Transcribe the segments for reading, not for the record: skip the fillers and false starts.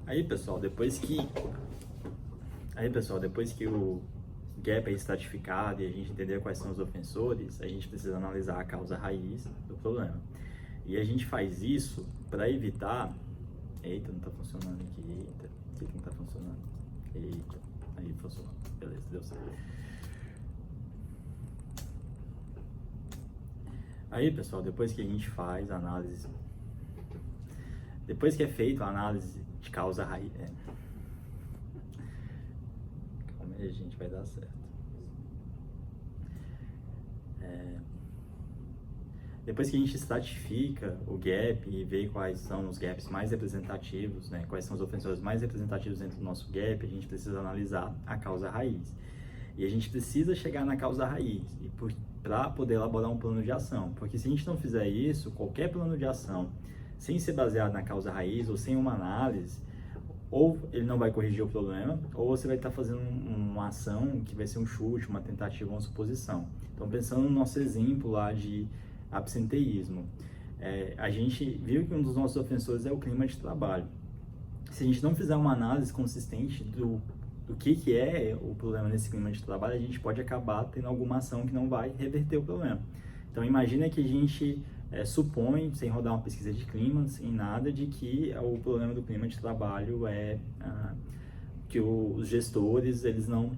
Aí, pessoal, depois que o gap é estratificado e a gente entender quais são os ofensores, a gente precisa analisar a causa raiz do problema. E a gente faz isso para evitar... Eita, não tá funcionando aqui. Eita, por que não tá funcionando? Eita, aí funcionou. Beleza, deu certo. Aí, pessoal, depois que a gente faz a análise... Depois que é feita a análise de causa raiz... Calma aí, gente, vai dar certo. Depois que a gente estratifica o gap e vê quais são os gaps mais representativos, né, quais são os ofensores mais representativos dentro do nosso gap, a gente precisa analisar a causa raiz. E a gente precisa chegar na causa raiz para poder elaborar um plano de ação. Porque se a gente não fizer isso, qualquer plano de ação, sem ser baseado na causa raiz ou sem uma análise, ou ele não vai corrigir o problema, ou você vai estar fazendo uma ação que vai ser um chute, uma tentativa, uma suposição. Então, pensando no nosso exemplo lá de absenteísmo, a gente viu que um dos nossos ofensores é o clima de trabalho. Se a gente não fizer uma análise consistente do que é o problema nesse clima de trabalho, a gente pode acabar tendo alguma ação que não vai reverter o problema. Então, imagina que a gente supõe, sem rodar uma pesquisa de clima, sem nada, de que o problema do clima de trabalho é que os gestores eles não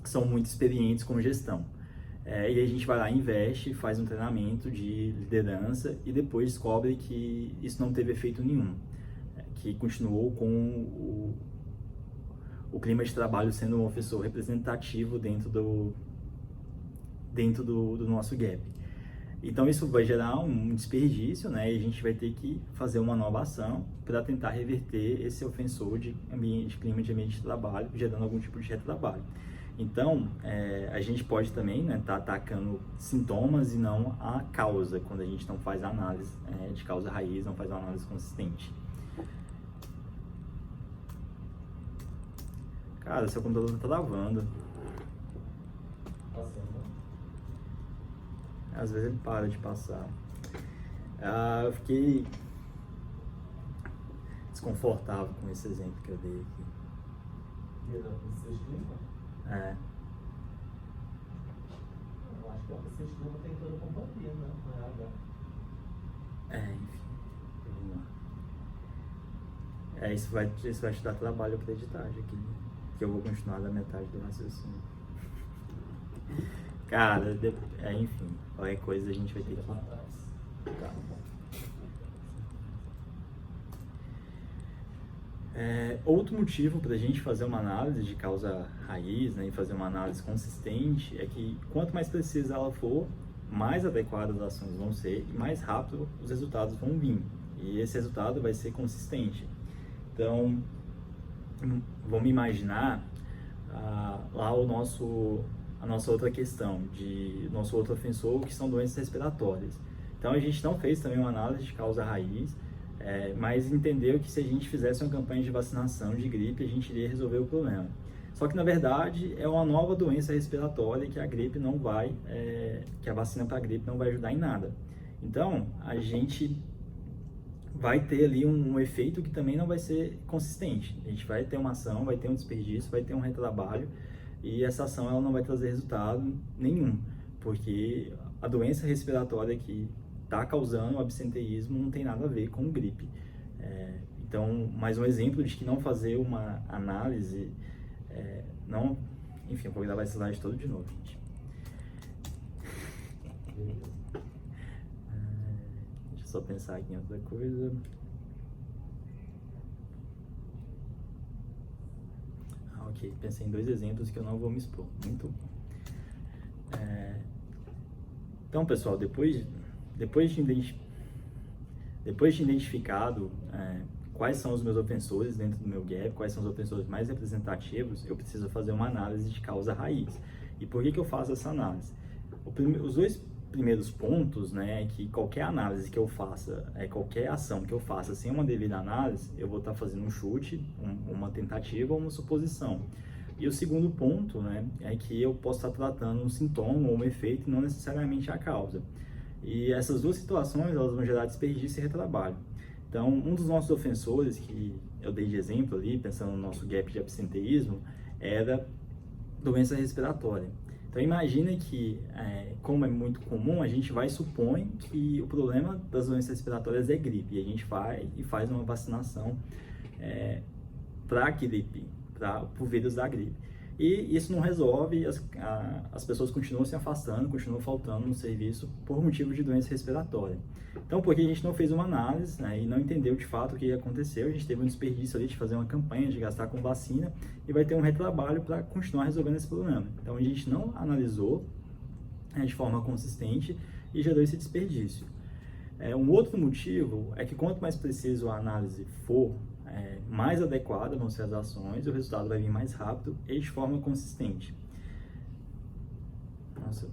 são muito experientes com gestão. E a gente vai lá, investe, faz um treinamento de liderança e depois descobre que isso não teve efeito nenhum, que continuou com o clima de trabalho sendo um ofensor representativo dentro do nosso gap. Então isso vai gerar um desperdício, né? E a gente vai ter que fazer uma nova ação para tentar reverter esse ofensor de clima de ambiente de trabalho, gerando algum tipo de retrabalho. Então, a gente pode também, né, tá atacando sintomas e não a causa, quando a gente não faz a análise de causa raiz, não faz uma análise consistente. Cara, seu computador tá travando. Às vezes ele para de passar. Eu fiquei desconfortável com esse exemplo que eu dei aqui. Eu acho que a pesquisa de clima tem toda a companhia, né? Enfim. Vamos lá. Isso vai te dar trabalho para editar aqui, que eu vou continuar da metade do raciocínio. Cara, enfim, qualquer coisa a gente vai ter que... Tá. Outro motivo para a gente fazer uma análise de causa raiz, né, e fazer uma análise consistente é que quanto mais precisa ela for, mais adequadas as ações vão ser e mais rápido os resultados vão vir. E esse resultado vai ser consistente. Então, vamos imaginar lá a nossa outra questão, nosso outro ofensor, que são doenças respiratórias. Então, a gente não fez também uma análise de causa raiz, mas entendeu que se a gente fizesse uma campanha de vacinação de gripe, a gente iria resolver o problema. Só que, na verdade, é uma nova doença respiratória que a gripe não vai, que a vacina para a gripe não vai ajudar em nada. Então, a gente vai ter ali um efeito que também não vai ser consistente. A gente vai ter uma ação, vai ter um desperdício, vai ter um retrabalho, e essa ação ela não vai trazer resultado nenhum, porque a doença respiratória que está causando o absenteísmo não tem nada a ver com gripe. Então, mais um exemplo de que não fazer uma análise, enfim, eu vou gravar esse slide todo de novo, gente. Deixa eu só pensar aqui em outra coisa. Ok, pensei em dois exemplos que eu não vou me expor. Muito bom. Então, pessoal, depois de identificado quais são os meus ofensores dentro do meu gap, quais são os ofensores mais representativos, eu preciso fazer uma análise de causa raiz. E por que eu faço essa análise? Os dois primeiros pontos, né, é que qualquer análise que eu faça, qualquer ação que eu faça sem uma devida análise, eu vou estar fazendo um chute, uma tentativa ou uma suposição. E o segundo ponto, né, é que eu posso estar tratando um sintoma ou um efeito e não necessariamente a causa. E essas duas situações, elas vão gerar desperdício e retrabalho. Então, um dos nossos ofensores, que eu dei de exemplo ali, pensando no nosso gap de absenteísmo, era doença respiratória. Então imagina que, como é muito comum, a gente vai supõe que o problema das doenças respiratórias é gripe, e a gente vai e faz uma vacinação para a gripe, para o vírus da gripe. E isso não resolve, as pessoas continuam se afastando, continuam faltando no serviço por motivo de doença respiratória. Então, porque a gente não fez uma análise, né, e não entendeu de fato o que aconteceu, a gente teve um desperdício ali de fazer uma campanha, de gastar com vacina, e vai ter um retrabalho para continuar resolvendo esse problema. Então, a gente não analisou de forma consistente e gerou esse desperdício. Um outro motivo é que quanto mais preciso a análise for, mais adequada vão ser as ações, o resultado vai vir mais rápido e de forma consistente. Nossa.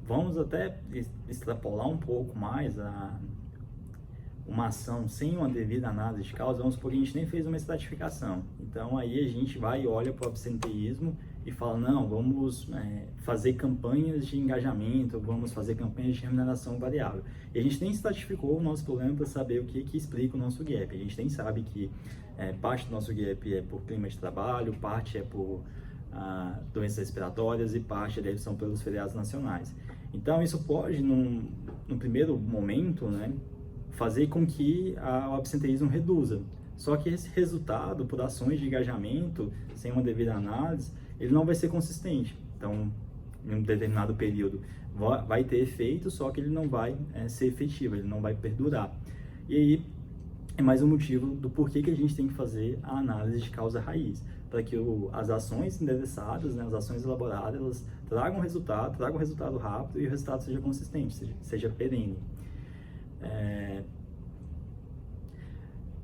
Vamos até extrapolar um pouco mais uma ação sem uma devida análise de causa. Vamos supor que a gente nem fez uma estratificação. Então, aí a gente vai e olha para o absenteísmo e fala, não, vamos fazer campanhas de engajamento, vamos fazer campanhas de remuneração variável. E a gente nem estratificou o nosso problema para saber o que explica o nosso gap. A gente nem sabe que parte do nosso gap é por clima de trabalho, parte é por doenças respiratórias e parte deles são pelos feriados nacionais. Então, isso pode, no primeiro momento, né, fazer com que o absenteísmo reduza. Só que esse resultado, por ações de engajamento, sem uma devida análise, ele não vai ser consistente. Então, em um determinado período, vai ter efeito, só que ele não vai ser efetivo, ele não vai perdurar. E aí, é mais um motivo do porquê que a gente tem que fazer a análise de causa raiz, para que as ações endereçadas, né, as ações elaboradas, elas tragam resultado rápido e o resultado seja consistente, seja perene.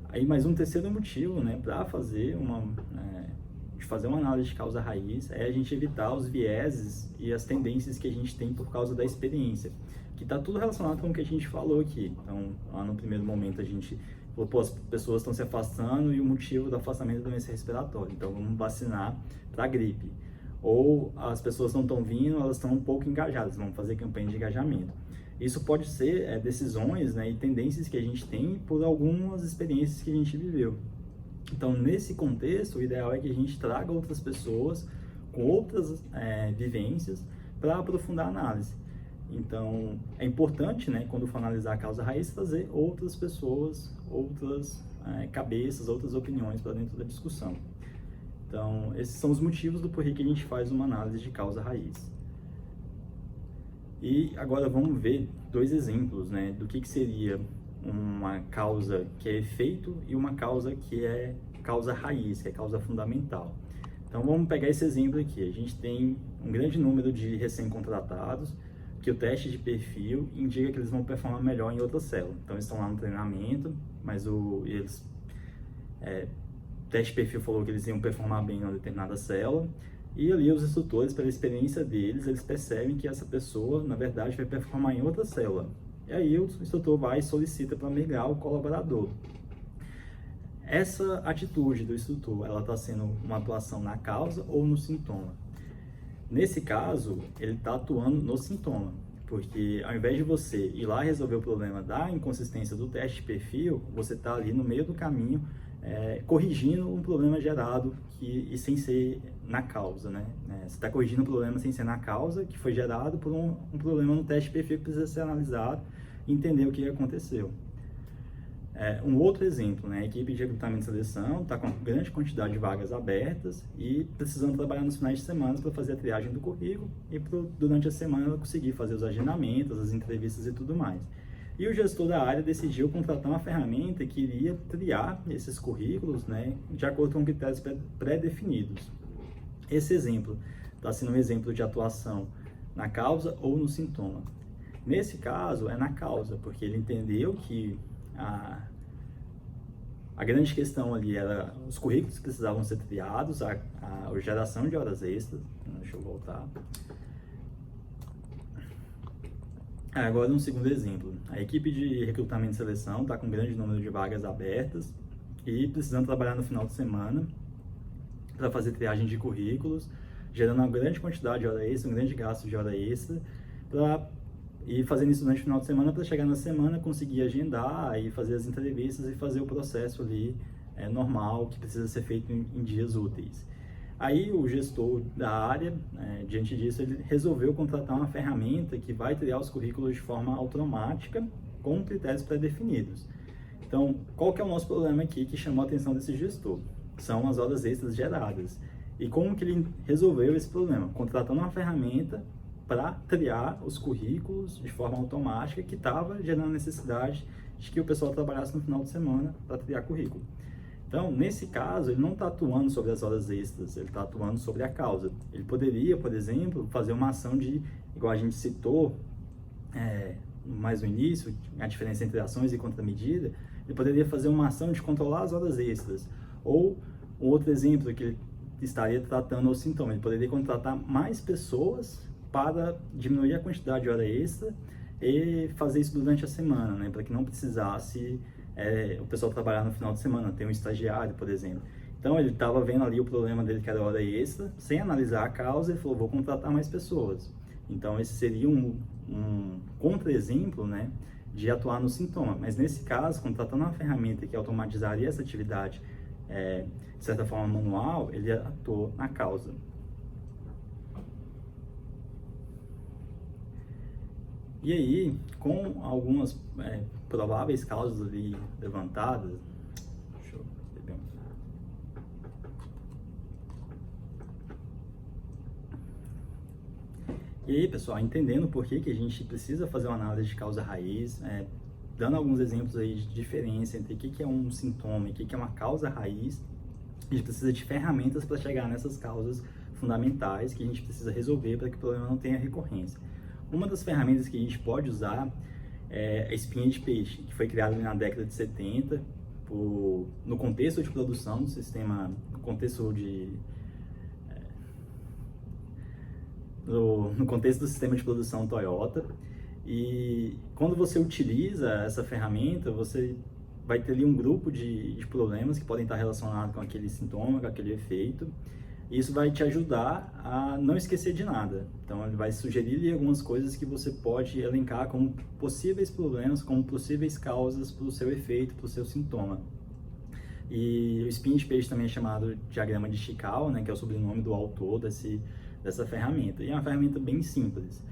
Aí mais um terceiro motivo, né, para fazer uma análise de causa raiz é a gente evitar os vieses e as tendências que a gente tem por causa da experiência, que está tudo relacionado com o que a gente falou aqui. Então, lá no primeiro momento a gente falou, pô, as pessoas estão se afastando e o motivo do afastamento é doença respiratória, então vamos vacinar para gripe. Ou as pessoas não estão vindo, elas estão um pouco engajadas, vamos fazer campanha de engajamento. Isso pode ser decisões, né, e tendências que a gente tem por algumas experiências que a gente viveu. Então, nesse contexto, o ideal é que a gente traga outras pessoas com outras vivências para aprofundar a análise. Então, é importante, né, quando for analisar a causa raiz, trazer outras pessoas, outras cabeças, outras opiniões para dentro da discussão. Então, esses são os motivos do porquê que a gente faz uma análise de causa raiz. E agora vamos ver dois exemplos, né, do que seria uma causa que é efeito e uma causa que é causa raiz, que é causa fundamental. Então, vamos pegar esse exemplo aqui. A gente tem um grande número de recém-contratados que o teste de perfil indica que eles vão performar melhor em outra célula. Então, eles estão lá no treinamento, mas o teste de perfil falou que eles iam performar bem em uma determinada célula, e ali os instrutores, pela experiência deles, eles percebem que essa pessoa, na verdade, vai performar em outra célula. E aí o instrutor vai e solicita para migrar o colaborador. Essa atitude do instrutor, ela está sendo uma atuação na causa ou no sintoma? Nesse caso, ele está atuando no sintoma, porque ao invés de você ir lá resolver o problema da inconsistência do teste de perfil, você está ali no meio do caminho corrigindo um problema gerado e sem ser na causa, né? Você está corrigindo um problema sem ser na causa, que foi gerado por um problema no teste de perfil que precisa ser analisado e entender o que aconteceu. Um outro exemplo, né? A equipe de recrutamento e seleção está com uma grande quantidade de vagas abertas e precisando trabalhar nos finais de semana para fazer a triagem do currículo e durante a semana ela conseguir fazer os agendamentos, as entrevistas e tudo mais. E o gestor da área decidiu contratar uma ferramenta que iria triar esses currículos, né, de acordo com critérios pré-definidos. Esse exemplo está sendo um exemplo de atuação na causa ou no sintoma. Nesse caso, é na causa, porque ele entendeu que a grande questão ali era os currículos que precisavam ser triados, a geração de horas extras. Deixa eu voltar. Agora, um segundo exemplo. A equipe de recrutamento e seleção está com um grande número de vagas abertas e precisando trabalhar no final de semana para fazer triagem de currículos, gerando uma grande quantidade de hora extra, um grande gasto de hora extra, e fazendo isso durante o final de semana para chegar na semana, conseguir agendar e fazer as entrevistas e fazer o processo ali normal, que precisa ser feito em dias úteis. Aí o gestor da área, diante disso, ele resolveu contratar uma ferramenta que vai triar os currículos de forma automática, com critérios pré-definidos. Então, qual que é o nosso problema aqui que chamou a atenção desse gestor? São as horas extras geradas. E como que ele resolveu esse problema? Contratando uma ferramenta para triar os currículos de forma automática, que estava gerando a necessidade de que o pessoal trabalhasse no final de semana para triar currículo. Então, nesse caso, ele não está atuando sobre as horas extras, ele está atuando sobre a causa. Ele poderia, por exemplo, fazer uma ação de, igual a gente citou mais no início, a diferença entre ações e contramedida, ele poderia fazer uma ação de controlar as horas extras. Ou, um outro exemplo que ele estaria tratando o sintoma, ele poderia contratar mais pessoas para diminuir a quantidade de hora extra e fazer isso durante a semana, né, para que não precisasse o pessoal trabalhar no final de semana, tem um estagiário, por exemplo. Então, ele estava vendo ali o problema dele, que era hora extra, sem analisar a causa, ele falou, vou contratar mais pessoas. Então, esse seria um contra-exemplo, né, de atuar no sintoma. Mas, nesse caso, contratando uma ferramenta que automatizaria essa atividade, de certa forma manual, ele atuou na causa. E aí, com algumas prováveis causas ali levantadas, deixa eu beber um... E aí, pessoal, entendendo por que a gente precisa fazer uma análise de causa raiz, dando alguns exemplos aí de diferença entre o que é um sintoma e o que é uma causa raiz, a gente precisa de ferramentas para chegar nessas causas fundamentais que a gente precisa resolver para que o problema não tenha recorrência. Uma das ferramentas que a gente pode usar é a espinha de peixe, que foi criada na década de 70 no contexto de produção do sistema, no contexto do sistema de produção Toyota. E quando você utiliza essa ferramenta, você vai ter ali um grupo de problemas que podem estar relacionados com aquele sintoma, com aquele efeito. Isso vai te ajudar a não esquecer de nada. Então, ele vai sugerir algumas coisas que você pode elencar como possíveis problemas, como possíveis causas para o seu efeito, para o seu sintoma. E o espinho de peixe também é chamado diagrama de Chicao, né, que é o sobrenome do autor dessa ferramenta. E é uma ferramenta bem simples.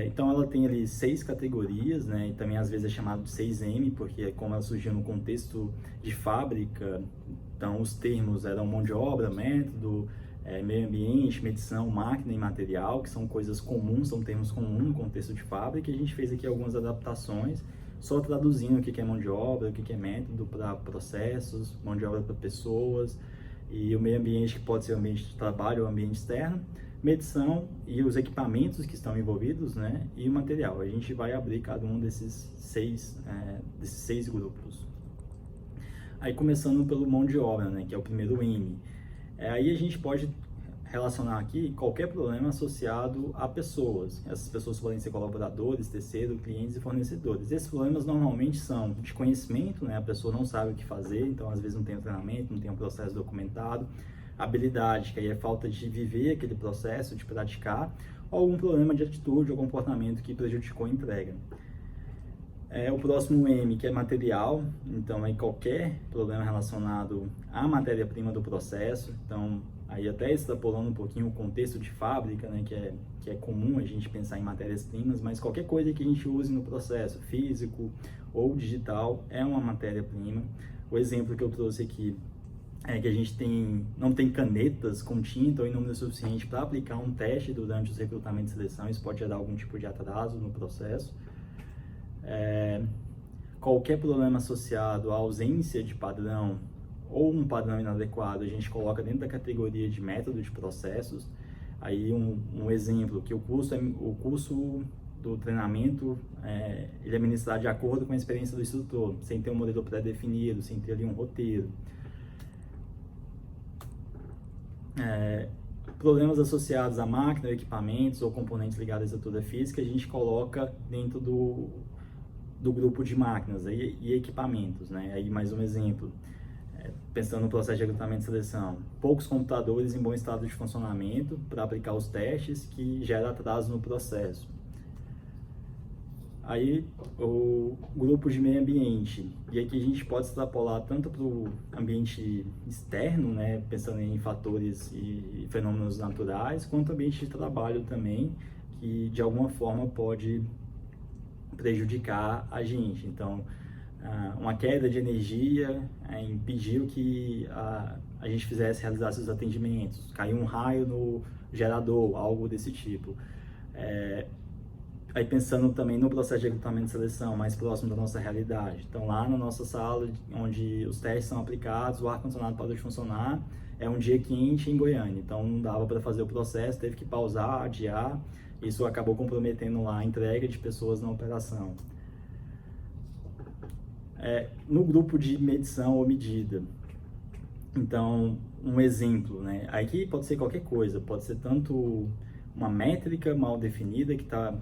Então, ela tem ali 6 categorias, né, e também às vezes é chamado de 6M, porque como ela surgiu no contexto de fábrica, então os termos eram mão de obra, método, meio ambiente, medição, máquina e material, que são coisas comuns, são termos comuns no contexto de fábrica, e a gente fez aqui algumas adaptações, só traduzindo o que é mão de obra, o que é método para processos, mão de obra para pessoas, e o meio ambiente, que pode ser o ambiente de trabalho ou ambiente externo, medição e os equipamentos que estão envolvidos, né, e o material. A gente vai abrir cada um desses seis grupos. Aí começando pelo mão de obra, né, que é o primeiro M. Aí a gente pode relacionar aqui qualquer problema associado a pessoas. Essas pessoas podem ser colaboradores, terceiros, clientes e fornecedores. Esses problemas normalmente são de conhecimento, né, a pessoa não sabe o que fazer, então às vezes não tem um treinamento, não tem um processo documentado. Habilidade, que aí é falta de viver aquele processo, de praticar, ou algum problema de atitude ou comportamento que prejudicou a entrega. O próximo M, que é material, então aí qualquer problema relacionado à matéria-prima do processo, então aí até extrapolando um pouquinho o contexto de fábrica, né, que é comum a gente pensar em matérias-primas, mas qualquer coisa que a gente use no processo, físico ou digital, é uma matéria-prima. O exemplo que eu trouxe aqui é que a gente não tem canetas com tinta ou em número suficiente para aplicar um teste durante os recrutamentos e seleção, isso pode gerar algum tipo de atraso no processo. Qualquer problema associado à ausência de padrão ou um padrão inadequado, a gente coloca dentro da categoria de método de processos. Aí um exemplo, que o curso do treinamento, ele é ministrado de acordo com a experiência do instrutor, sem ter um modelo pré-definido, sem ter ali um roteiro. Problemas associados à máquina, equipamentos ou componentes ligados à estrutura física, a gente coloca dentro do grupo de máquinas e equipamentos, né? Aí mais um exemplo, pensando no processo de recrutamento e seleção, poucos computadores em bom estado de funcionamento para aplicar os testes, que gera atraso no processo. Aí o grupo de meio ambiente, e aqui a gente pode extrapolar tanto para o ambiente externo, né, pensando em fatores e fenômenos naturais, quanto ambiente de trabalho também, que de alguma forma pode prejudicar a gente. Então, uma queda de energia impediu que a gente realizasse os atendimentos, caiu um raio no gerador, algo desse tipo. Aí pensando também no processo de recrutamento e seleção, mais próximo da nossa realidade. Então lá na nossa sala, onde os testes são aplicados, o ar-condicionado parou de funcionar, é um dia quente em Goiânia, então não dava para fazer o processo, teve que pausar, adiar, isso acabou comprometendo lá a entrega de pessoas na operação. No grupo de medição ou medida, então um exemplo, né? Aqui pode ser qualquer coisa, pode ser tanto uma métrica mal definida que está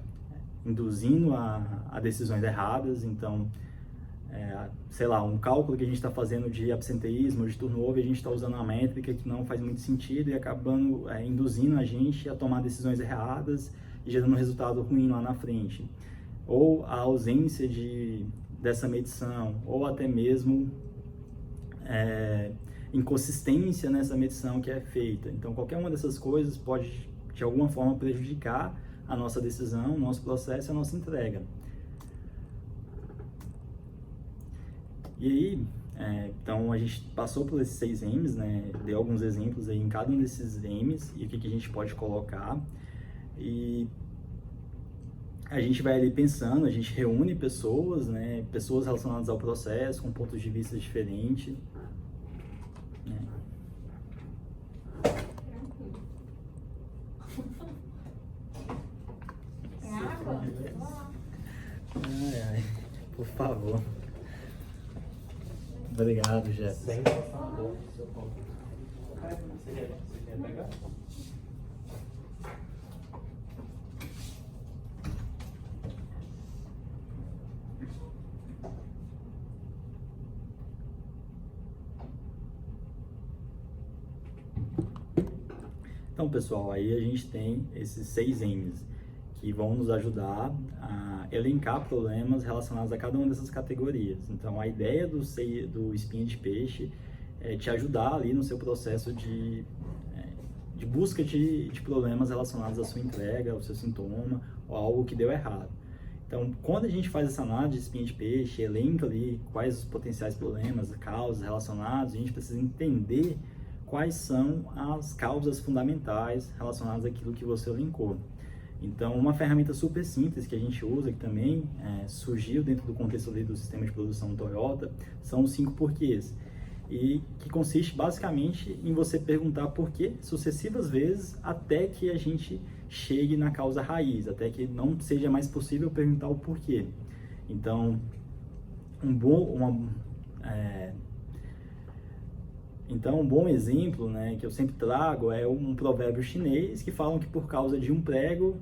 induzindo a decisões erradas, então, sei lá, um cálculo que a gente está fazendo de absenteísmo, de turnover, a gente está usando uma métrica que não faz muito sentido e acabando induzindo a gente a tomar decisões erradas e gerando um resultado ruim lá na frente. Ou a ausência dessa medição, ou até mesmo inconsistência nessa medição que é feita. Então, qualquer uma dessas coisas pode, de alguma forma, prejudicar a nossa decisão, o nosso processo e a nossa entrega. E aí, então a gente passou por esses 6 M's, né? Deu alguns exemplos aí em cada um desses M's e o que a gente pode colocar. E a gente vai ali pensando, a gente reúne pessoas, né? Pessoas relacionadas ao processo, com pontos de vista diferentes. Ai, por favor. Obrigado, Jeff. Sem passar a boca no seu copo. Você quer pegar? Então, pessoal, aí a gente tem esses 6 M's que vão nos ajudar a elencar problemas relacionados a cada uma dessas categorias. Então, a ideia do espinha de peixe é te ajudar ali no seu processo de busca de problemas relacionados à sua entrega, ao seu sintoma, ou algo que deu errado. Então, quando a gente faz essa análise de espinha de peixe, elenca ali quais os potenciais problemas, causas relacionados, a gente precisa entender quais são as causas fundamentais relacionadas àquilo que você elencou. Então, uma ferramenta super simples que a gente usa, que também surgiu dentro do contexto ali do sistema de produção Toyota, são os 5 porquês. E que consiste basicamente em você perguntar por quê sucessivas vezes até que a gente chegue na causa raiz, até que não seja mais possível perguntar o porquê. Então, um bom exemplo, né, que eu sempre trago é um provérbio chinês que falam que por causa de um prego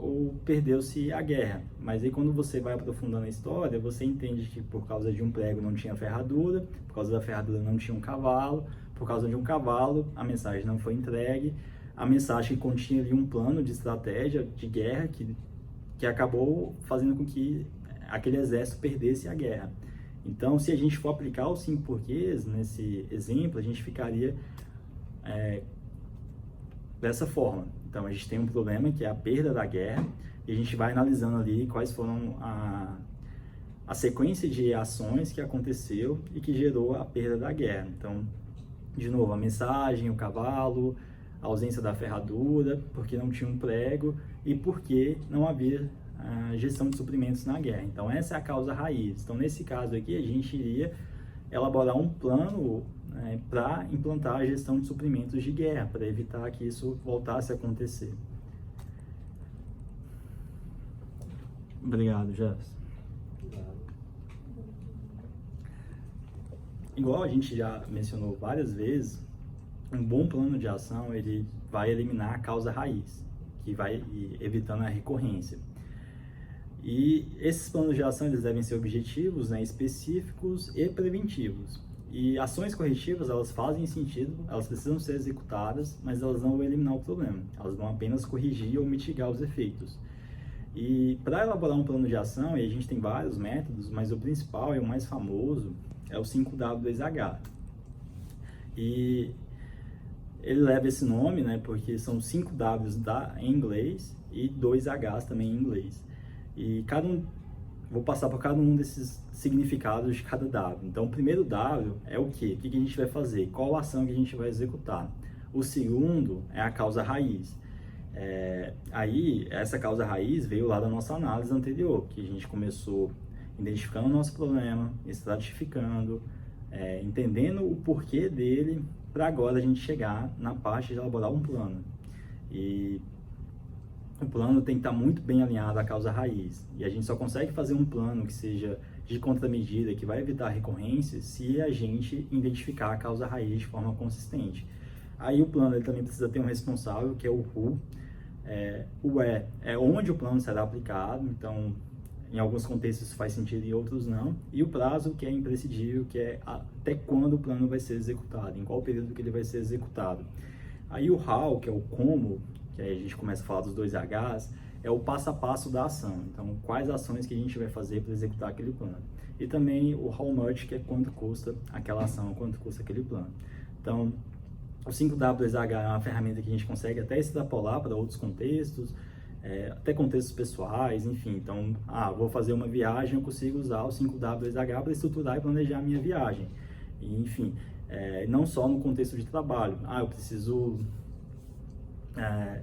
ou perdeu-se a guerra. Mas aí quando você vai aprofundando a história, você entende que por causa de um prego não tinha ferradura, por causa da ferradura não tinha um cavalo, por causa de um cavalo a mensagem não foi entregue, a mensagem continha ali um plano de estratégia de guerra que acabou fazendo com que aquele exército perdesse a guerra. Então, se a gente for aplicar os 5 porquês nesse exemplo, a gente ficaria dessa forma. Então, a gente tem um problema que é a perda da guerra e a gente vai analisando ali quais foram a sequência de ações que aconteceu e que gerou a perda da guerra. Então, de novo, a mensagem, o cavalo, a ausência da ferradura, porque não tinha um prego e porque não havia gestão de suprimentos na guerra. Então, essa é a causa raiz. Então, nesse caso aqui, a gente iria elaborar um plano para implantar a gestão de suprimentos de guerra, para evitar que isso voltasse a acontecer. Obrigado, Jefferson. Igual a gente já mencionou várias vezes, um bom plano de ação, ele vai eliminar a causa raiz, que vai evitando a recorrência. E esses planos de ação, eles devem ser objetivos, né, específicos e preventivos. E ações corretivas, elas fazem sentido, elas precisam ser executadas, mas elas não vão eliminar o problema, elas vão apenas corrigir ou mitigar os efeitos. E para elaborar um plano de ação, e a gente tem vários métodos, mas o principal e o mais famoso é o 5W2H. E ele leva esse nome, né, porque são 5 Ws em inglês e 2 Hs também em inglês. E vou passar por cada um desses significados de cada W. Então, o primeiro W é o quê? O que a gente vai fazer? Qual a ação que a gente vai executar? O segundo é a causa raiz. Aí, essa causa raiz veio lá da nossa análise anterior, que a gente começou identificando o nosso problema, estratificando, entendendo o porquê dele, para agora a gente chegar na parte de elaborar um plano. E o plano tem que estar muito bem alinhado à causa raiz. E a gente só consegue fazer um plano que seja de contramedida, que vai evitar recorrências, se a gente identificar a causa raiz de forma consistente. Aí o plano ele também precisa ter um responsável, que é o who. O é onde o plano será aplicado, então em alguns contextos isso faz sentido e outros não. E o prazo, que é imprescindível, que é até quando o plano vai ser executado, em qual período que ele vai ser executado. Aí o how, que é o como, que aí a gente começa a falar dos 2 Hs, é o passo a passo da ação. Então, quais ações que a gente vai fazer para executar aquele plano. E também o how much, que é quanto custa aquela ação, quanto custa aquele plano. Então, o 5W2H é uma ferramenta que a gente consegue até extrapolar para outros contextos, até contextos pessoais, enfim. Então, vou fazer uma viagem, eu consigo usar o 5W2H para estruturar e planejar a minha viagem. E, enfim, não só no contexto de trabalho. Eu preciso,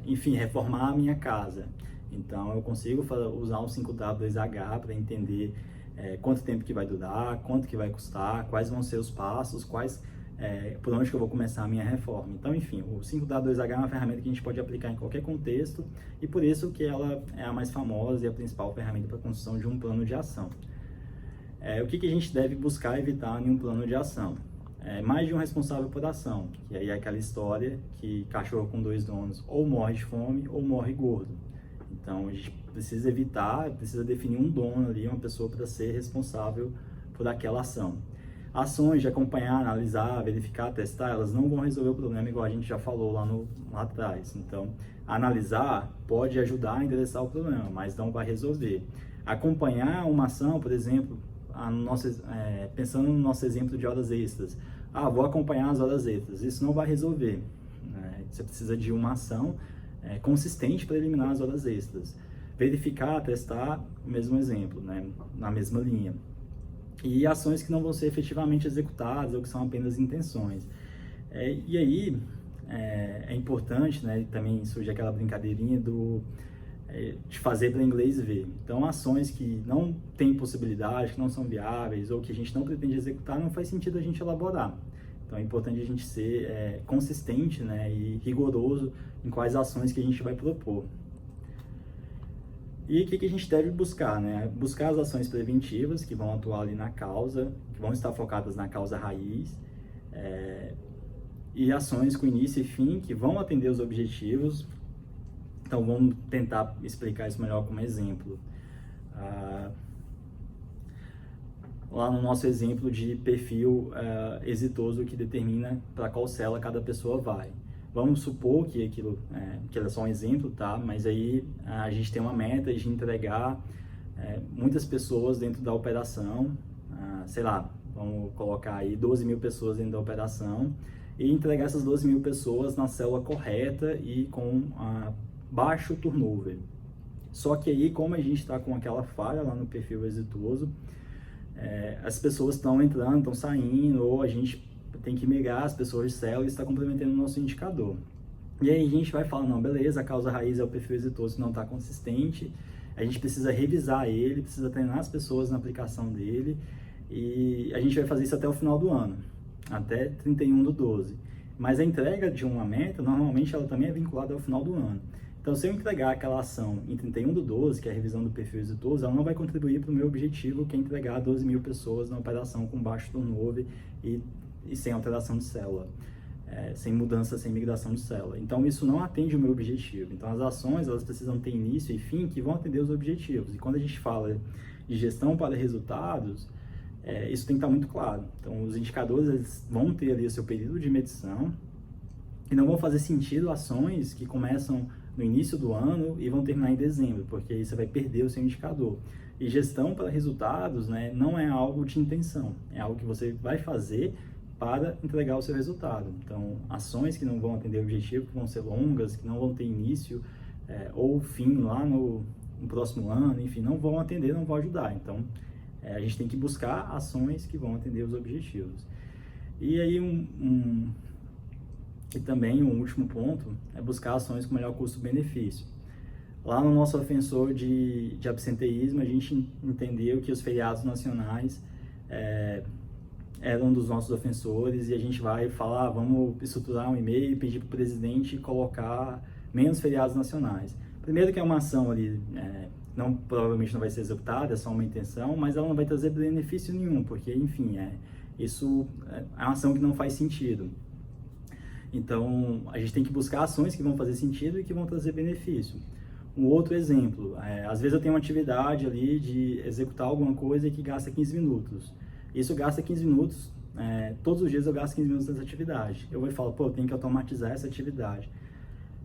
enfim, reformar a minha casa. Então, eu consigo usar o 5W2H para entender quanto tempo que vai durar, quanto que vai custar, quais vão ser os passos, por onde que eu vou começar a minha reforma. Então, enfim, o 5W2H é uma ferramenta que a gente pode aplicar em qualquer contexto e por isso que ela é a mais famosa e a principal ferramenta para a construção de um plano de ação. O que a gente deve buscar evitar em um plano de ação? Mais de um responsável por ação, que aí é aquela história que cachorro com 2 donos ou morre de fome ou morre gordo. Então, a gente precisa evitar, precisa definir um dono ali, uma pessoa para ser responsável por aquela ação. Ações de acompanhar, analisar, verificar, testar, elas não vão resolver o problema igual a gente já falou lá atrás. Então, analisar pode ajudar a endereçar o problema, mas não vai resolver. Acompanhar uma ação, por exemplo, pensando no nosso exemplo de horas extras. Vou acompanhar as horas extras. Isso não vai resolver. Você precisa de uma ação consistente para eliminar as horas extras. Verificar, testar, o mesmo exemplo, na mesma linha. E ações que não vão ser efetivamente executadas ou que são apenas intenções. E aí é importante, também surge aquela brincadeirinha de fazer para inglês ver. Então, ações que não têm possibilidade, que não são viáveis ou que a gente não pretende executar, não faz sentido a gente elaborar. Então, é importante a gente ser consistente e rigoroso em quais ações que a gente vai propor. E o que a gente deve buscar? Buscar as ações preventivas que vão atuar ali na causa, que vão estar focadas na causa raiz, e ações com início e fim que vão atender os objetivos. Então, vamos tentar explicar isso melhor com um exemplo. Lá no nosso exemplo de perfil exitoso que determina para qual célula cada pessoa vai. Vamos supor que que é só um exemplo, tá? Mas aí a gente tem uma meta de entregar muitas pessoas dentro da operação, sei lá, vamos colocar aí 12 mil pessoas dentro da operação e entregar essas 12 mil pessoas na célula correta e com baixo turnover. Só que aí, como a gente está com aquela falha lá no perfil exitoso, as pessoas estão entrando, estão saindo, ou a gente tem que migrar as pessoas de célula e está comprometendo o nosso indicador. E aí a gente vai falar, não, beleza, a causa raiz é o perfil exitoso que não está consistente, a gente precisa revisar ele, precisa treinar as pessoas na aplicação dele, e a gente vai fazer isso até o final do ano, até 31/12. Mas a entrega de uma meta, normalmente ela também é vinculada ao final do ano. Então, se eu entregar aquela ação em 31/12, que é a revisão do perfil exitoso, ela não vai contribuir para o meu objetivo, que é entregar 12 mil pessoas na operação com baixo turnover e sem alteração de célula. sem mudança, sem migração de célula. Então, isso não atende o meu objetivo. Então, as ações, elas precisam ter início e fim que vão atender os objetivos. E quando a gente fala de gestão para resultados, isso tem que estar muito claro. Então, os indicadores, eles vão ter ali o seu período de medição e não vão fazer sentido ações que começam no início do ano e vão terminar em dezembro, porque aí você vai perder o seu indicador. E gestão para resultados, né, não é algo de intenção, é algo que você vai fazer para entregar o seu resultado. Então, ações que não vão atender o objetivo, que vão ser longas, que não vão ter início ou fim lá no próximo ano, enfim, não vão atender, não vão ajudar. Então, a gente tem que buscar ações que vão atender os objetivos. E aí, e também um último ponto é buscar ações com melhor custo-benefício. Lá no nosso ofensor de absenteísmo, a gente entendeu que os feriados nacionais eram dos nossos ofensores e a gente vai falar, vamos estruturar um e-mail e pedir para o presidente colocar menos feriados nacionais. Primeiro que é uma ação ali, provavelmente não vai ser executada, é só uma intenção, mas ela não vai trazer benefício nenhum, porque, enfim, isso é uma ação que não faz sentido. Então, a gente tem que buscar ações que vão fazer sentido e que vão trazer benefício. Um outro exemplo, às vezes eu tenho uma atividade ali de executar alguma coisa que gasta 15 minutos. Isso gasta 15 minutos, todos os dias eu gasto 15 minutos nessa atividade. Eu vou falar, pô, eu tenho que automatizar essa atividade.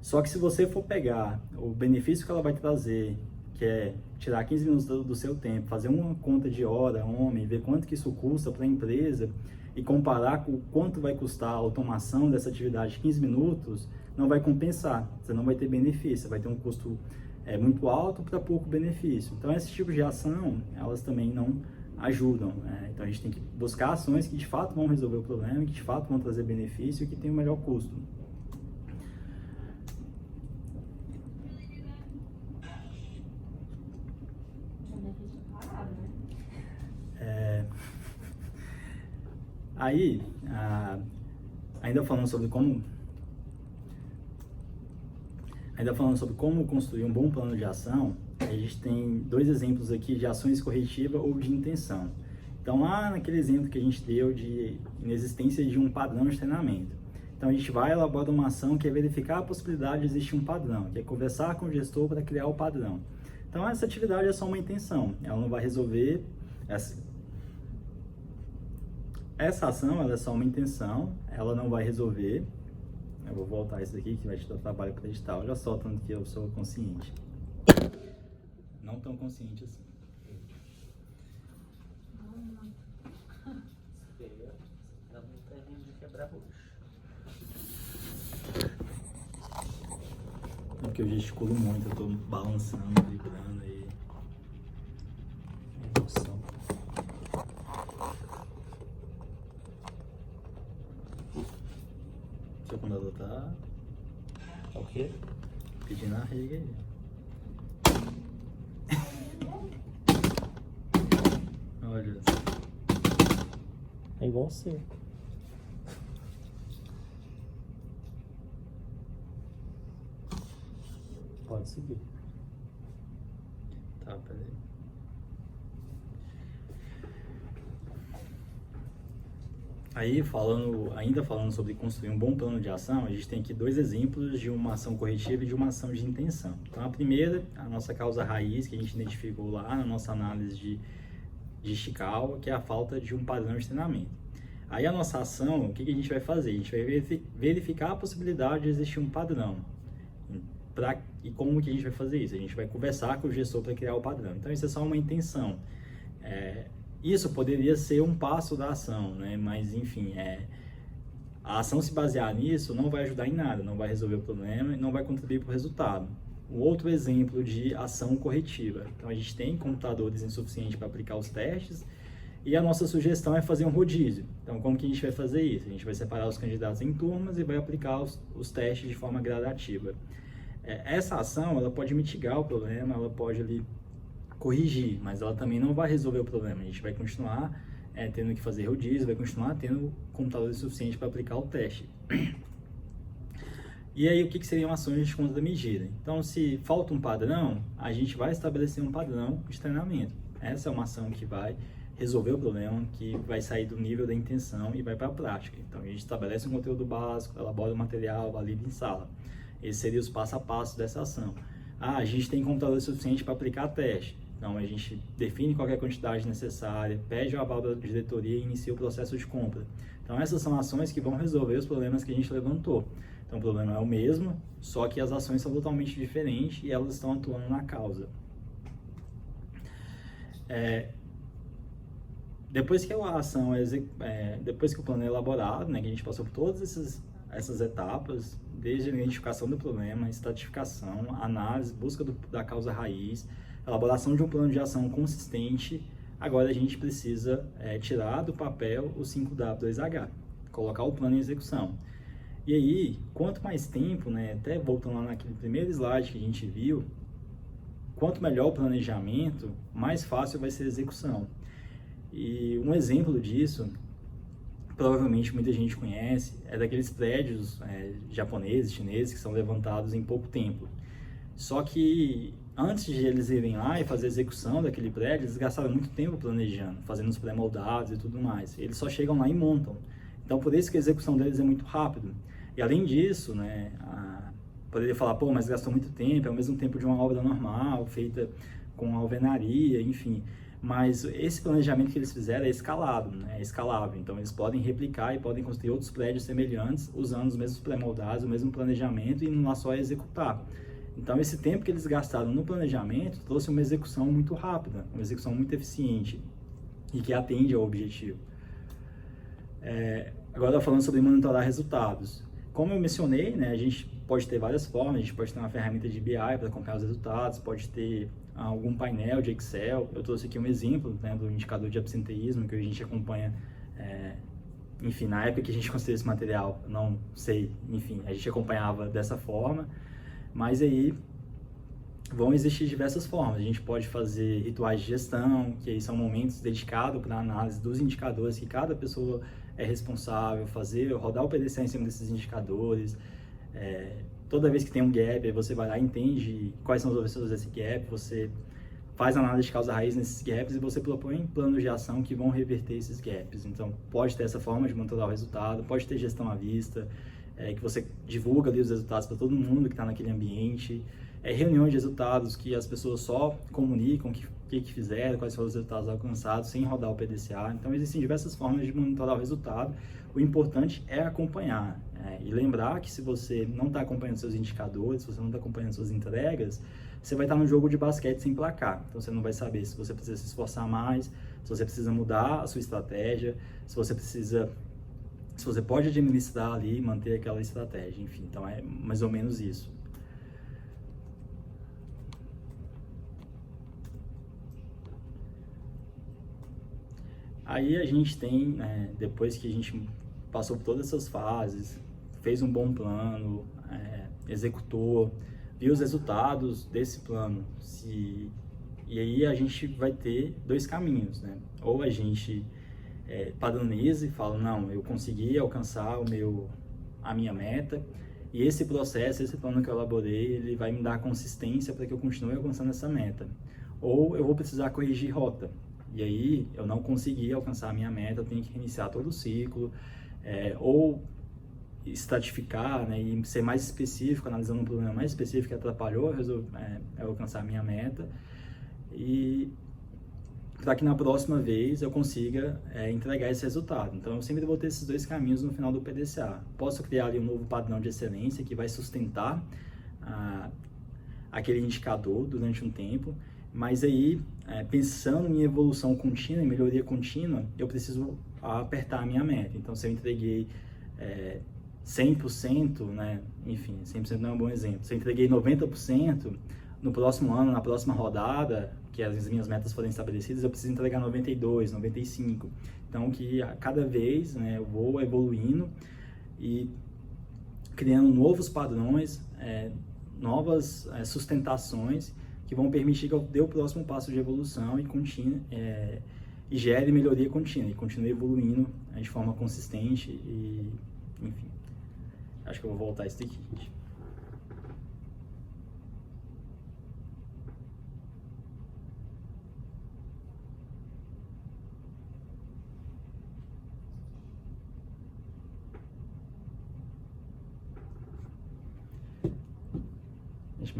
Só que se você for pegar o benefício que ela vai trazer, que é tirar 15 minutos do seu tempo, fazer uma conta de hora, ver quanto que isso custa para a empresa e comparar com quanto vai custar a automação dessa atividade de 15 minutos, não vai compensar, você não vai ter benefício, vai ter um custo muito alto para pouco benefício. Então, esse tipo de ação, elas também não ajudam. Então, a gente tem que buscar ações que de fato vão resolver o problema, que de fato vão trazer benefício e que tem o melhor custo. Aí, ainda falando sobre como construir um bom plano de ação, a gente tem dois exemplos aqui de ações corretivas ou de intenção. Então, lá naquele exemplo que a gente deu de inexistência de um padrão de treinamento. Então, a gente vai elaborar uma ação que é verificar a possibilidade de existir um padrão, que é conversar com o gestor para criar o padrão. Então, essa atividade é só uma intenção, ela não vai resolver essa ação, ela é só uma intenção, ela não vai resolver. Eu vou voltar isso daqui que vai te dar trabalho para editar. Olha só tanto que eu sou consciente. Não tão consciente assim. É porque eu gesticulo muito, eu tô balançando, vibrando aí. Emoção. Seu computador tá o quê? Pedindo arrega aí. Olha só. É igual você. Pode seguir. Tá, peraí. Aí, ainda falando sobre construir um bom plano de ação, a gente tem aqui dois exemplos de uma ação corretiva e de uma ação de intenção. Então, a primeira, a nossa causa raiz, que a gente identificou lá na nossa análise de Ishikawa, que é a falta de um padrão de treinamento. Aí, a nossa ação, o que a gente vai fazer? A gente vai verificar a possibilidade de existir um padrão. E como que a gente vai fazer isso? A gente vai conversar com o gestor para criar o padrão. Então, isso é só uma intenção. Isso poderia ser um passo da ação, né? Mas, enfim, a ação se basear nisso não vai ajudar em nada, não vai resolver o problema e não vai contribuir para o resultado. Um outro exemplo de ação corretiva. Então, a gente tem computadores insuficientes para aplicar os testes e a nossa sugestão é fazer um rodízio. Então, como que a gente vai fazer isso? A gente vai separar os candidatos em turmas e vai aplicar os testes de forma gradativa. Essa ação, ela pode mitigar o problema, ela pode ali corrigir, mas ela também não vai resolver o problema. A gente vai continuar tendo que fazer rodízio, vai continuar tendo computadores suficientes para aplicar o teste. E aí, o que seriam ações de contra-medida? Então, se falta um padrão, a gente vai estabelecer um padrão de treinamento. Essa é uma ação que vai resolver o problema, que vai sair do nível da intenção e vai para a prática. Então, a gente estabelece um conteúdo básico, elabora o material, valida em sala. Esse seria os passo a passo dessa ação. A gente tem computador suficiente para aplicar teste. Então, a gente define qual é a quantidade necessária, pede o aval da diretoria e inicia o processo de compra. Então, essas são ações que vão resolver os problemas que a gente levantou. Então, o problema é o mesmo, só que as ações são totalmente diferentes e elas estão atuando na causa. Depois que a ação depois que o plano é elaborado, né, que a gente passou por todas essas etapas, desde a identificação do problema, estratificação, análise, busca da causa raiz, elaboração de um plano de ação consistente, agora a gente precisa tirar do papel o 5W2H, colocar o plano em execução. E aí, quanto mais tempo, né, até voltando lá naquele primeiro slide que a gente viu, quanto melhor o planejamento, mais fácil vai ser a execução. E um exemplo disso, provavelmente muita gente conhece, é daqueles prédios japoneses, chineses, que são levantados em pouco tempo. Só que antes de eles irem lá e fazer a execução daquele prédio, eles gastaram muito tempo planejando, fazendo os pré-moldados e tudo mais. Eles só chegam lá e montam. Então, por isso que a execução deles é muito rápida. E além disso, né, poderia falar, pô, mas gastou muito tempo, é o mesmo tempo de uma obra normal, feita com alvenaria, enfim. Mas esse planejamento que eles fizeram é escalado, né? É escalável. Então, eles podem replicar e podem construir outros prédios semelhantes, usando os mesmos pré-moldados, o mesmo planejamento, e não lá só executar. Então, esse tempo que eles gastaram no planejamento trouxe uma execução muito rápida, uma execução muito eficiente e que atende ao objetivo. Agora, falando sobre monitorar resultados. Como eu mencionei, né, a gente pode ter várias formas, a gente pode ter uma ferramenta de BI para acompanhar os resultados, pode ter algum painel de Excel. Eu trouxe aqui um exemplo, né, do indicador de absenteísmo que a gente acompanha, enfim, na época que a gente construiu esse material, não sei, enfim, a gente acompanhava dessa forma, mas aí vão existir diversas formas. A gente pode fazer rituais de gestão, que aí são momentos dedicados para a análise dos indicadores que cada pessoa é responsável, rodar o PDCA em cima desses indicadores. Toda vez que tem um gap, aí você vai lá e entende quais são os objetivos desse gap, você faz análise de causa-raiz nesses gaps e você propõe planos de ação que vão reverter esses gaps. Então, pode ter essa forma de monitorar o resultado, pode ter gestão à vista, que você divulga ali os resultados para todo mundo que está naquele ambiente. Reuniões de resultados que as pessoas só comunicam o que fizeram, quais foram os resultados alcançados, sem rodar o PDCA. Então, existem diversas formas de monitorar o resultado. O importante é acompanhar, e lembrar que se você não está acompanhando seus indicadores, se você não está acompanhando suas entregas, você vai estar num jogo de basquete sem placar. Então, você não vai saber se você precisa se esforçar mais, se você precisa mudar a sua estratégia, se você pode administrar ali e manter aquela estratégia. Enfim, então é mais ou menos isso. Aí a gente tem, depois que a gente passou por todas essas fases, fez um bom plano, executou, viu os resultados desse plano, e aí a gente vai ter dois caminhos, né? Ou a gente padroniza e fala, não, eu consegui alcançar a minha meta, e esse processo, esse plano que eu elaborei, ele vai me dar consistência para que eu continue alcançando essa meta. Ou eu vou precisar corrigir rota. E aí, eu não consegui alcançar a minha meta, eu tenho que reiniciar todo o ciclo, ou estratificar, né, e ser mais específico, analisando um problema mais específico que atrapalhou eu alcançar a minha meta, e para que na próxima vez eu consiga entregar esse resultado. Então, eu sempre vou ter esses dois caminhos no final do PDCA. Posso criar ali um novo padrão de excelência que vai sustentar aquele indicador durante um tempo, mas aí, pensando em evolução contínua, em melhoria contínua, eu preciso apertar a minha meta. Então, se eu entreguei 100%, né? Enfim, 100% não é um bom exemplo. Se eu entreguei 90%, no próximo ano, na próxima rodada, que as minhas metas forem estabelecidas, eu preciso entregar 92%, 95%. Então, que a cada vez, né, eu vou evoluindo e criando novos padrões, novas sustentações, que vão permitir que eu dê o próximo passo de evolução e gere melhoria contínua, e continue evoluindo de forma consistente, e enfim. Acho que eu vou voltar isso daqui, gente.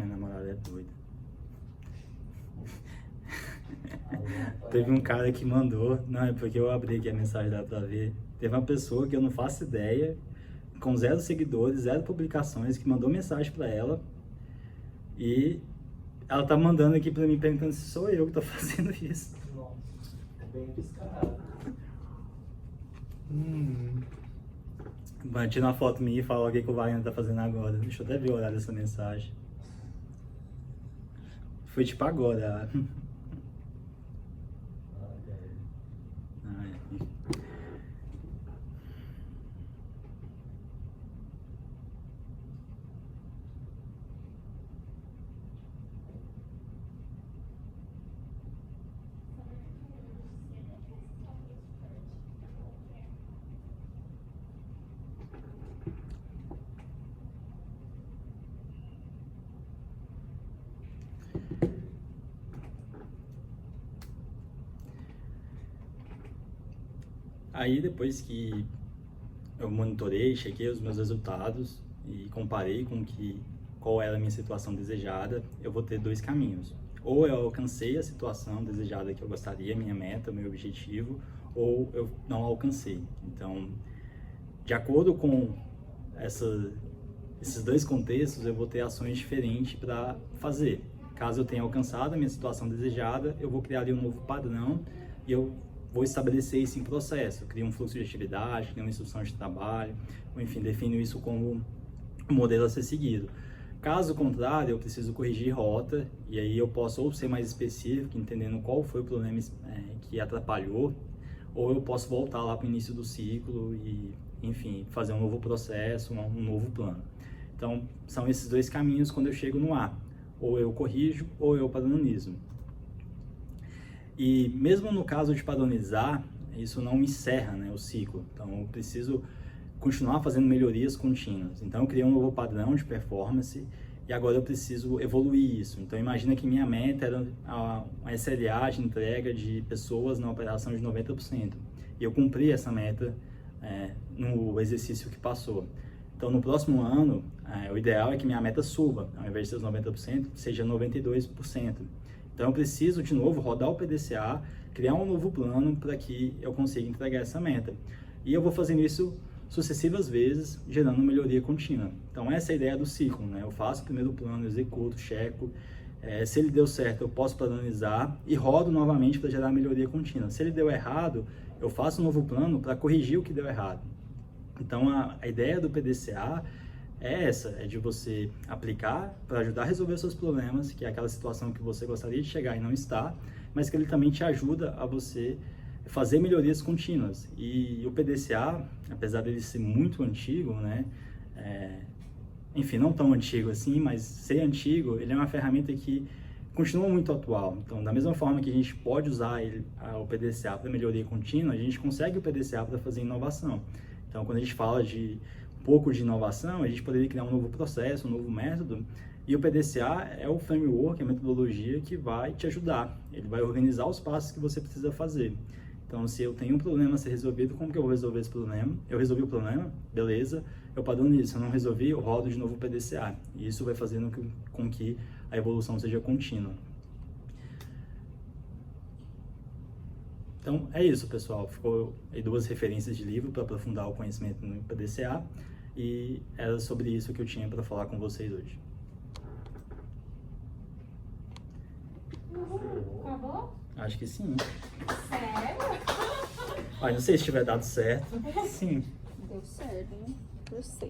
minha namorada é doida. Teve um cara que mandou, não, é porque eu abri aqui a mensagem dela pra ver. Teve uma pessoa que eu não faço ideia, com 0 seguidores, 0 publicações, que mandou mensagem pra ela. E ela tá mandando aqui pra mim, perguntando se sou eu que tô fazendo isso. Nossa, é bem descarado. Vai tirar uma foto minha e falar o que o Wagner tá fazendo agora. Deixa eu até ver o horário dessa mensagem. Foi tipo agora. Aí depois que eu monitorei, chequei os meus resultados e comparei com qual era a minha situação desejada, eu vou ter 2 caminhos. Ou eu alcancei a situação desejada que eu gostaria, minha meta, meu objetivo, ou eu não alcancei. Então, de acordo com esses 2 contextos, eu vou ter ações diferentes para fazer. Caso eu tenha alcançado a minha situação desejada, eu vou criar ali um novo padrão e eu vou estabelecer isso em processo. Eu crio um fluxo de atividade, crio uma instrução de trabalho, ou enfim, defino isso como um modelo a ser seguido. Caso contrário, eu preciso corrigir rota, e aí eu posso ou ser mais específico, entendendo qual foi o problema que atrapalhou, ou eu posso voltar lá para o início do ciclo e, enfim, fazer um novo processo, um novo plano. Então, são esses 2 caminhos quando eu chego no A. Ou eu corrijo, ou eu padronizo. E mesmo no caso de padronizar, isso não encerra, né, o ciclo. Então, eu preciso continuar fazendo melhorias contínuas. Então, eu criei um novo padrão de performance e agora eu preciso evoluir isso. Então, imagina que minha meta era uma SLA de entrega de pessoas na operação de 90%. E eu cumpri essa meta no exercício que passou. Então, no próximo ano, o ideal é que minha meta suba. Ao invés de ser os 90%, seja 92%. Então, eu preciso, de novo, rodar o PDCA, criar um novo plano para que eu consiga entregar essa meta. E eu vou fazendo isso sucessivas vezes, gerando melhoria contínua. Então, essa é a ideia do ciclo, né? Eu faço o primeiro plano, executo, checo. Se ele deu certo, eu posso padronizar e rodo novamente para gerar melhoria contínua. Se ele deu errado, eu faço um novo plano para corrigir o que deu errado. Então, a ideia do PDCA é essa, é de você aplicar para ajudar a resolver seus problemas, que é aquela situação que você gostaria de chegar e não está, mas que ele também te ajuda a você fazer melhorias contínuas. E o PDCA, apesar dele ser muito antigo, né, enfim, não tão antigo assim, mas ser antigo, ele é uma ferramenta que continua muito atual. Então, da mesma forma que a gente pode usar o PDCA para melhoria contínua, a gente consegue o PDCA para fazer inovação. Então, quando a gente fala de um pouco de inovação, a gente poderia criar um novo processo, um novo método, e o PDCA é o framework, a metodologia que vai te ajudar. Ele vai organizar os passos que você precisa fazer. Então, se eu tenho um problema a ser resolvido, como que eu vou resolver esse problema? Eu resolvi o problema, beleza, eu padronizo. Se eu não resolvi, eu rodo de novo o PDCA. E isso vai fazendo com que a evolução seja contínua. Então, é isso, pessoal. Ficou aí 2 referências de livro para aprofundar o conhecimento no PDCA. E era sobre isso que eu tinha para falar com vocês hoje. Acabou? Acho que sim. Sério? Não sei se tiver dado certo. Sim. Deu certo, hein? Eu sei.